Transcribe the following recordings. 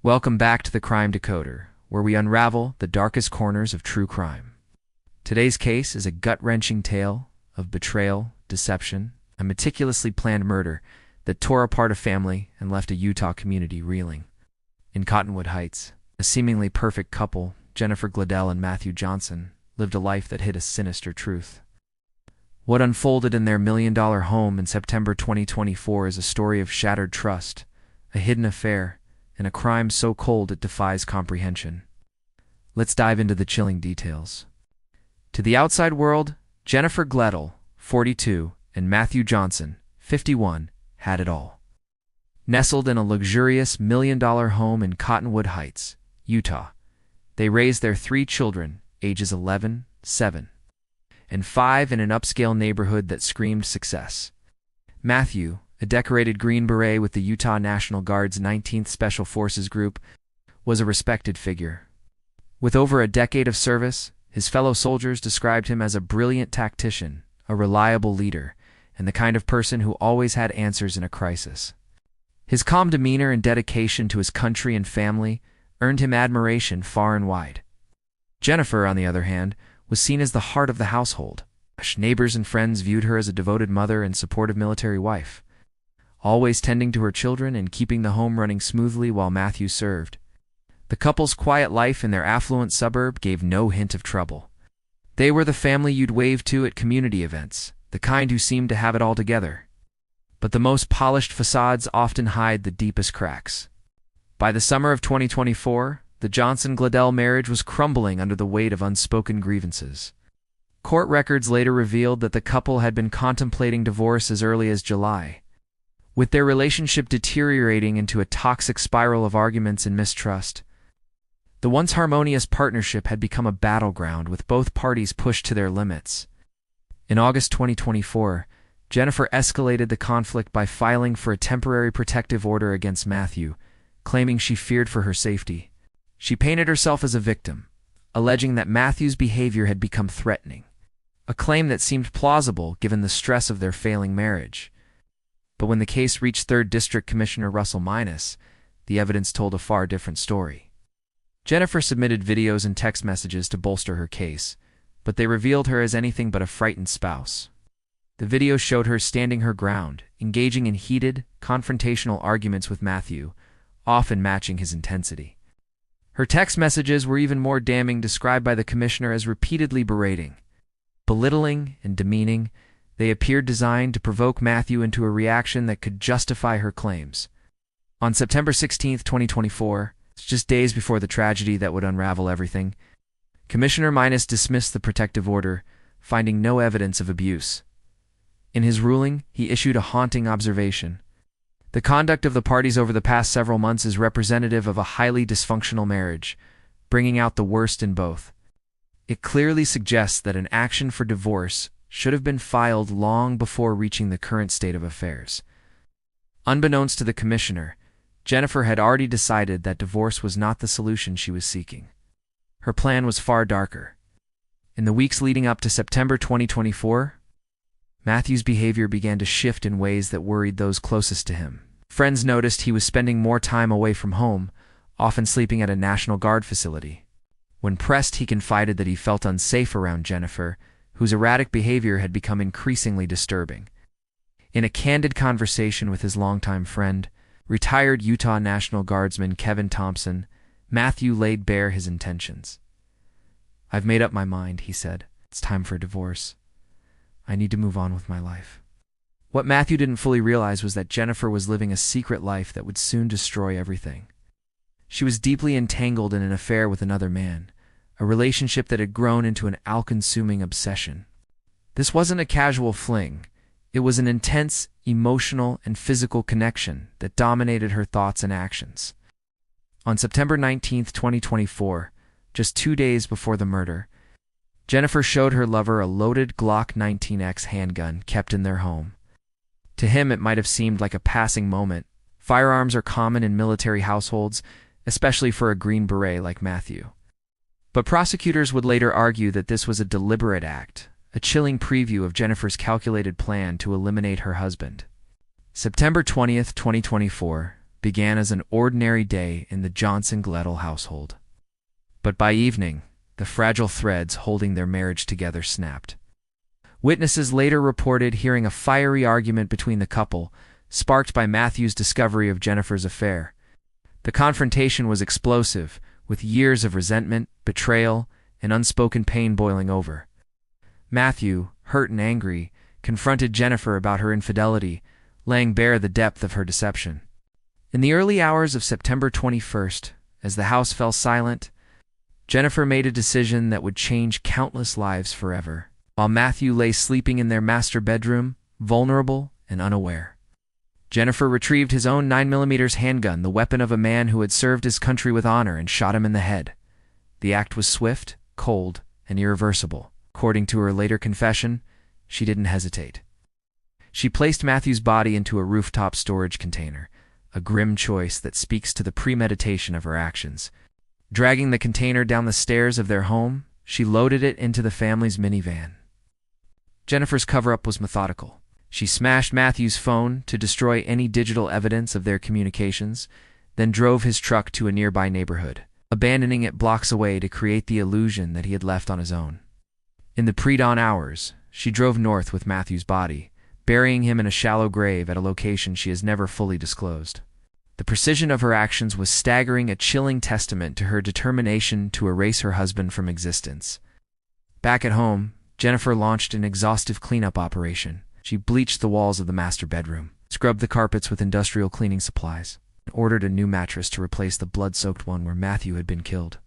Welcome back to the Crime Decoder, where we unravel the darkest corners of true crime. Today's case is a gut-wrenching tale of betrayal, deception, and meticulously planned murder that tore apart a family and left a Utah community reeling. In Cottonwood Heights, a seemingly perfect couple, Jennifer Gladell and Matthew Johnson, lived a life that hid a sinister truth. What unfolded in their million-dollar home in September 2024 is a story of shattered trust, a hidden affair, and a crime so cold it defies comprehension. Let's dive into the chilling details. To the outside world, Jennifer Gladell, 42, and Matthew Johnson, 51, had it all. Nestled in a luxurious million-dollar home in Cottonwood Heights, Utah, they raised their 3 children, ages 11, 7, and 5, in an upscale neighborhood that screamed success. Matthew, a decorated Green Beret with the Utah National Guard's 19th Special Forces Group, was a respected figure. With over a decade of service, his fellow soldiers described him as a brilliant tactician, a reliable leader, and the kind of person who always had answers in a crisis. His calm demeanor and dedication to his country and family earned him admiration far and wide. Jennifer, on the other hand, was seen as the heart of the household. Neighbors and friends viewed her as a devoted mother and supportive military wife, always tending to her children and keeping the home running smoothly while Matthew served. The couple's quiet life in their affluent suburb gave no hint of trouble. They were the family you'd wave to at community events, the kind who seemed to have it all together. But the most polished facades often hide the deepest cracks. By the summer of 2024, the Johnson-Gladell marriage was crumbling under the weight of unspoken grievances. Court records later revealed that the couple had been contemplating divorce as early as July, with their relationship deteriorating into a toxic spiral of arguments and mistrust. The once harmonious partnership had become a battleground, with both parties pushed to their limits. In August 2024, Jennifer escalated the conflict by filing for a temporary protective order against Matthew, claiming she feared for her safety. She painted herself as a victim, alleging that Matthew's behavior had become threatening, a claim that seemed plausible given the stress of their failing marriage. But when the case reached 3rd District Commissioner Russell Minus, the evidence told a far different story. Jennifer submitted videos and text messages to bolster her case, but they revealed her as anything but a frightened spouse. The videos showed her standing her ground, engaging in heated, confrontational arguments with Matthew, often matching his intensity. Her text messages were even more damning, described by the commissioner as repeatedly berating, belittling, and demeaning. They appeared designed to provoke Matthew into a reaction that could justify her claims. On September 16, 2024, just days before the tragedy that would unravel everything, Commissioner Minus dismissed the protective order, finding no evidence of abuse. In his ruling, he issued a haunting observation. The conduct of the parties over the past several months is representative of a highly dysfunctional marriage, bringing out the worst in both. It clearly suggests that an action for divorce should have been filed long before reaching the current state of affairs. Unbeknownst to the commissioner, Jennifer had already decided that divorce was not the solution she was seeking. Her plan was far darker. In the weeks leading up to September 2024, Matthew's behavior began to shift in ways that worried those closest to him. Friends noticed he was spending more time away from home, often sleeping at a National Guard facility. When pressed, he confided that he felt unsafe around Jennifer, whose erratic behavior had become increasingly disturbing. In a candid conversation with his longtime friend, retired Utah National Guardsman Kevin Thompson, Matthew laid bare his intentions. "I've made up my mind," he said. "It's time for a divorce. I need to move on with my life." What Matthew didn't fully realize was that Jennifer was living a secret life that would soon destroy everything. She was deeply entangled in an affair with another man, a relationship that had grown into an all-consuming obsession. This wasn't a casual fling. It was an intense, emotional, and physical connection that dominated her thoughts and actions. On September 19, 2024, just 2 days before the murder, Jennifer showed her lover a loaded Glock 19X handgun kept in their home. To him, it might have seemed like a passing moment. Firearms are common in military households, especially for a Green Beret like Matthew. But prosecutors would later argue that this was a deliberate act, a chilling preview of Jennifer's calculated plan to eliminate her husband. September 20th, 2024, began as an ordinary day in the Johnson-Gledel household. But by evening, the fragile threads holding their marriage together snapped. Witnesses later reported hearing a fiery argument between the couple, sparked by Matthew's discovery of Jennifer's affair. The confrontation was explosive, with years of resentment, betrayal, and unspoken pain boiling over. Matthew, hurt and angry, confronted Jennifer about her infidelity, laying bare the depth of her deception. In the early hours of September 21st, as the house fell silent, Jennifer made a decision that would change countless lives forever, while Matthew lay sleeping in their master bedroom, vulnerable and unaware. Jennifer retrieved his own 9mm handgun, the weapon of a man who had served his country with honor, and shot him in the head. The act was swift, cold, and irreversible. According to her later confession, she didn't hesitate. She placed Matthew's body into a rooftop storage container, a grim choice that speaks to the premeditation of her actions. Dragging the container down the stairs of their home, she loaded it into the family's minivan. Jennifer's cover-up was methodical. She smashed Matthew's phone to destroy any digital evidence of their communications, then drove his truck to a nearby neighborhood, abandoning it blocks away to create the illusion that he had left on his own. In the pre-dawn hours, she drove north with Matthew's body, burying him in a shallow grave at a location she has never fully disclosed. The precision of her actions was staggering, a chilling testament to her determination to erase her husband from existence. Back at home, Jennifer launched an exhaustive cleanup operation. She bleached the walls of the master bedroom, scrubbed the carpets with industrial cleaning supplies, and ordered a new mattress to replace the blood-soaked one where Matthew had been killed.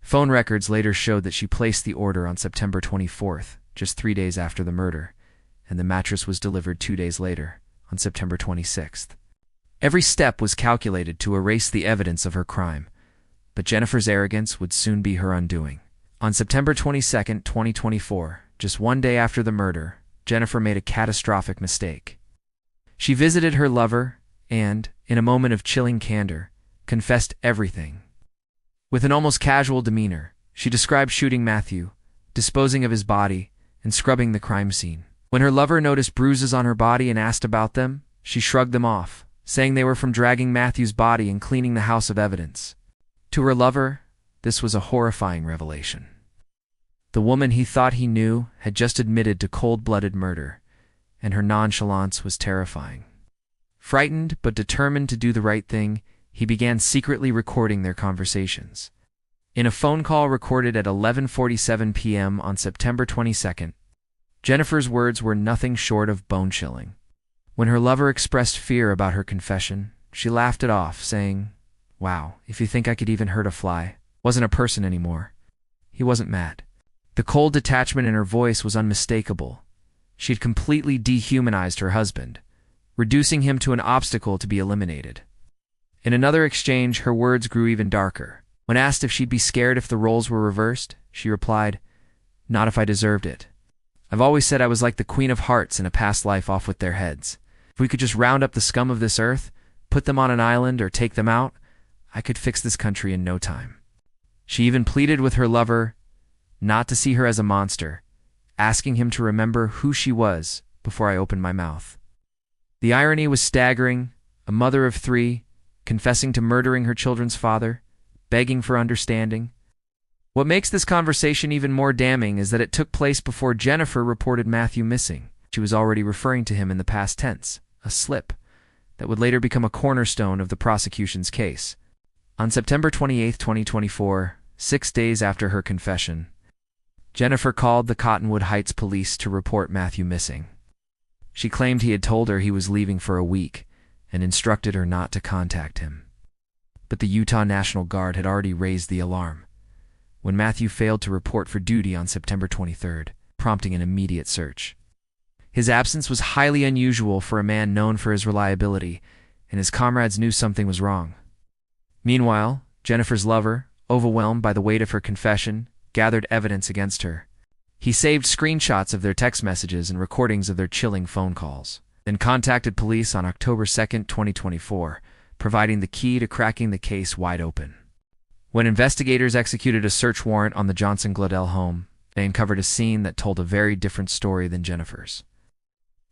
Phone records later showed that she placed the order on September 24th, just 3 days after the murder, and the mattress was delivered 2 days later, on September 26th. Every step was calculated to erase the evidence of her crime, but Jennifer's arrogance would soon be her undoing. On September 22, 2024, just 1 day after the murder, Jennifer made a catastrophic mistake. She visited her lover and, in a moment of chilling candor, confessed everything. With an almost casual demeanor, she described shooting Matthew, disposing of his body, and scrubbing the crime scene. When her lover noticed bruises on her body and asked about them, she shrugged them off, saying they were from dragging Matthew's body and cleaning the house of evidence. To her lover, this was a horrifying revelation. The woman he thought he knew had just admitted to cold-blooded murder, and her nonchalance was terrifying. Frightened but determined to do the right thing, he began secretly recording their conversations. In a phone call recorded at 11:47 p.m. on September 22nd, Jennifer's words were nothing short of bone-chilling. When her lover expressed fear about her confession, she laughed it off, saying, "Wow, if you think I could even hurt a fly." Wasn't a person anymore. He wasn't mad. The cold detachment in her voice was unmistakable. She had completely dehumanized her husband, reducing him to an obstacle to be eliminated. In another exchange, her words grew even darker. When asked if she'd be scared if the roles were reversed, she replied, "Not if I deserved it. I've always said I was like the Queen of Hearts in a past life off with their heads. If we could just round up the scum of this earth, put them on an island or take them out, I could fix this country in no time." She even pleaded with her lover not to see her as a monster, asking him to remember who she was before I opened my mouth. The irony was staggering. A mother of 3, confessing to murdering her children's father, begging for understanding. What makes this conversation even more damning is that it took place before Jennifer reported Matthew missing. She was already referring to him in the past tense, a slip that would later become a cornerstone of the prosecution's case. On September 28, 2024, 6 days after her confession, Jennifer called the Cottonwood Heights police to report Matthew missing. She claimed he had told her he was leaving for a week and instructed her not to contact him. But the Utah National Guard had already raised the alarm when Matthew failed to report for duty on September 23rd, prompting an immediate search. His absence was highly unusual for a man known for his reliability, and his comrades knew something was wrong. Meanwhile, Jennifer's lover, overwhelmed by the weight of her confession, gathered evidence against her. He saved screenshots of their text messages and recordings of their chilling phone calls, then contacted police on October 2, 2024, providing the key to cracking the case wide open. When investigators executed a search warrant on the Johnson-Gledel home, they uncovered a scene that told a very different story than Jennifer's.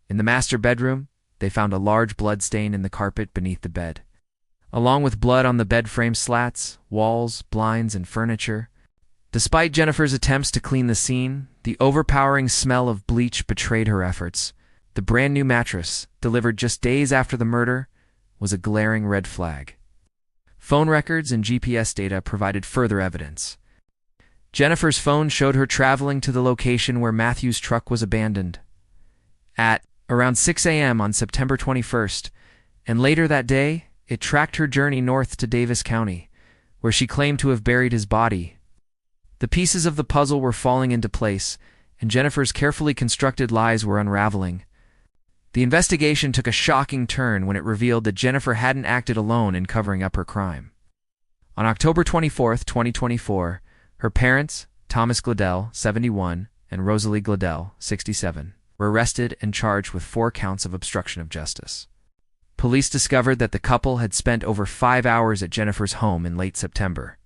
In the master bedroom, they found a large blood stain in the carpet beneath the bed. along with blood on the bed frame slats, walls, blinds, and furniture. Despite Jennifer's attempts to clean the scene, the overpowering smell of bleach betrayed her efforts. The brand new mattress, delivered just days after the murder, was a glaring red flag. Phone records and GPS data provided further evidence. Jennifer's phone showed her traveling to the location where Matthew's truck was abandoned at around 6 a.m. on September 21st, and later that day, it tracked her journey north to Davis County, where she claimed to have buried his body. The pieces of the puzzle were falling into place, and Jennifer's carefully constructed lies were unraveling. The investigation took a shocking turn when it revealed that Jennifer hadn't acted alone in covering up her crime. On October 24, 2024, her parents, Thomas Gladell, 71, and Rosalie Gladell, 67, were arrested and charged with 4 counts of obstruction of justice. Police discovered that the couple had spent over 5 hours at Jennifer's home in late September.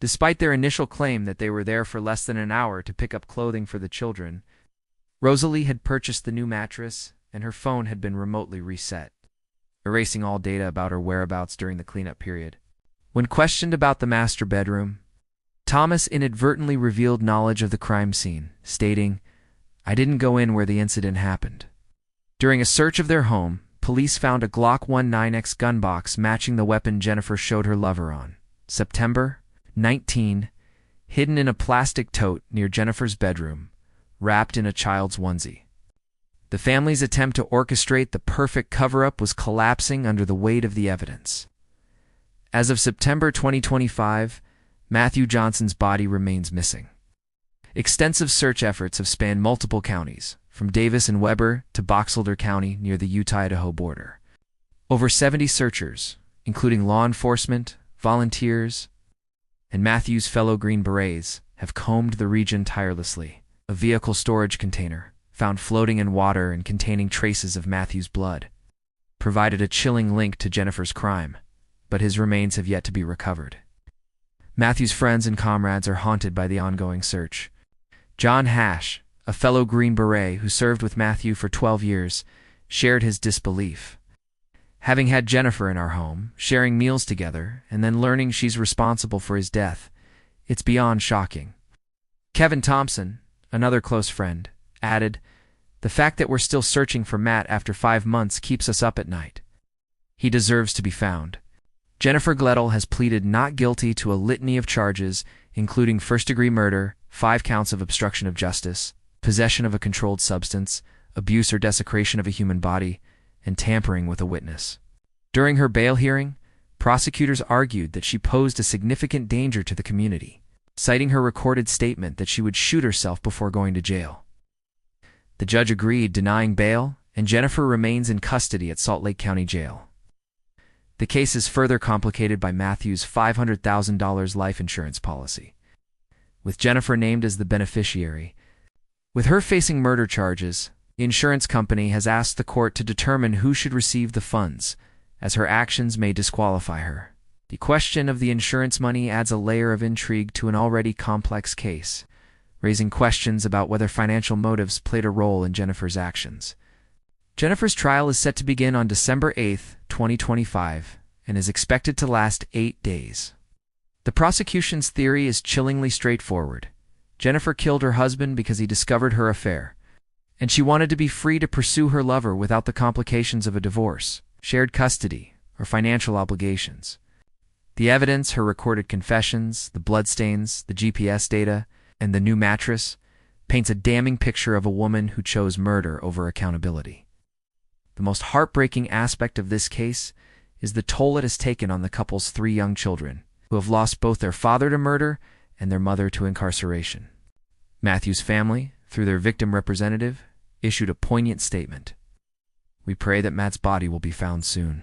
Despite their initial claim that they were there for less than an hour to pick up clothing for the children, Rosalie had purchased the new mattress and her phone had been remotely reset, erasing all data about her whereabouts during the cleanup period. When questioned about the master bedroom, Thomas inadvertently revealed knowledge of the crime scene, stating, "I didn't go in where the incident happened." During a search of their home, police found a Glock 19X gun box matching the weapon Jennifer showed her lover on September 19, hidden in a plastic tote near Jennifer's bedroom, wrapped in a child's onesie. The family's attempt to orchestrate the perfect cover-up was collapsing under the weight of the evidence. As of September 2025, Matthew Johnson's body remains missing. Extensive search efforts have spanned multiple counties, from Davis and Weber to Boxelder County near the Utah-Idaho border. Over 70 searchers, including law enforcement, volunteers, and Matthew's fellow Green Berets, have combed the region tirelessly. A vehicle storage container, found floating in water and containing traces of Matthew's blood, provided a chilling link to Jennifer's crime, but his remains have yet to be recovered. Matthew's friends and comrades are haunted by the ongoing search. John Hash, a fellow Green Beret who served with Matthew for 12 years, shared his disbelief. Having had Jennifer in our home, sharing meals together, and then learning she's responsible for his death, it's beyond shocking. Kevin Thompson, another close friend, added, "The fact that we're still searching for Matt after 5 months keeps us up at night. He deserves to be found." Jennifer Gladell has pleaded not guilty to a litany of charges, including first-degree murder, 5 counts of obstruction of justice, possession of a controlled substance, abuse or desecration of a human body, and tampering with a witness. During her bail hearing, prosecutors argued that she posed a significant danger to the community, citing her recorded statement that she would shoot herself before going to jail. The judge agreed, denying bail, and Jennifer remains in custody at Salt Lake County Jail. The case is further complicated by Matthew's $500,000 life insurance policy, with Jennifer named as the beneficiary. With her facing murder charges, the insurance company has asked the court to determine who should receive the funds, as her actions may disqualify her. The question of the insurance money adds a layer of intrigue to an already complex case, raising questions about whether financial motives played a role in Jennifer's actions. Jennifer's trial is set to begin on December 8, 2025, and is expected to last 8 days. The prosecution's theory is chillingly straightforward. Jennifer killed her husband because he discovered her affair, and she wanted to be free to pursue her lover without the complications of a divorce, shared custody, or financial obligations. The evidence, her recorded confessions, the bloodstains, the GPS data, and the new mattress, paints a damning picture of a woman who chose murder over accountability. The most heartbreaking aspect of this case is the toll it has taken on the couple's 3 young children, who have lost both their father to murder and their mother to incarceration. Matthew's family, through their victim representative, issued a poignant statement. "We pray that Matt's body will be found soon,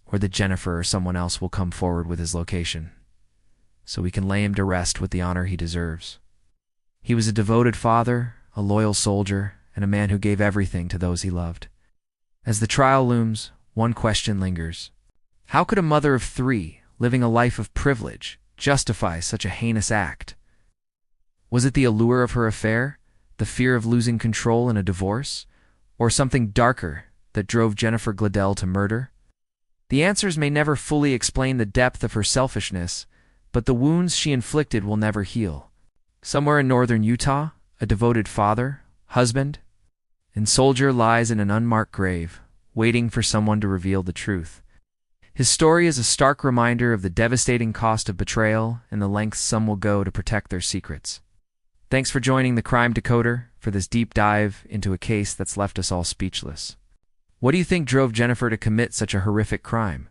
or that Jennifer or someone else will come forward with his location, so we can lay him to rest with the honor he deserves. He was a devoted father, a loyal soldier, and a man who gave everything to those he loved." As the trial looms, one question lingers. How could a mother of 3, living a life of privilege, justify such a heinous act? Was it the allure of her affair, the fear of losing control in a divorce, or something darker that drove Jennifer Gladell to murder? The answers may never fully explain the depth of her selfishness, but the wounds she inflicted will never heal. Somewhere in northern Utah, a devoted father, husband, and soldier lies in an unmarked grave, waiting for someone to reveal the truth. His story is a stark reminder of the devastating cost of betrayal and the lengths some will go to protect their secrets. Thanks for joining the Crime Decoder for this deep dive into a case that's left us all speechless. What do you think drove Jennifer to commit such a horrific crime?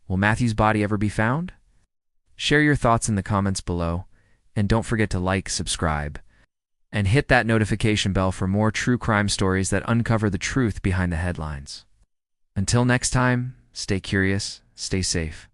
Will Matthew's body ever be found? Share your thoughts in the comments below, and don't forget to like, subscribe, and hit that notification bell for more true crime stories that uncover the truth behind the headlines. Until next time, stay curious, stay safe.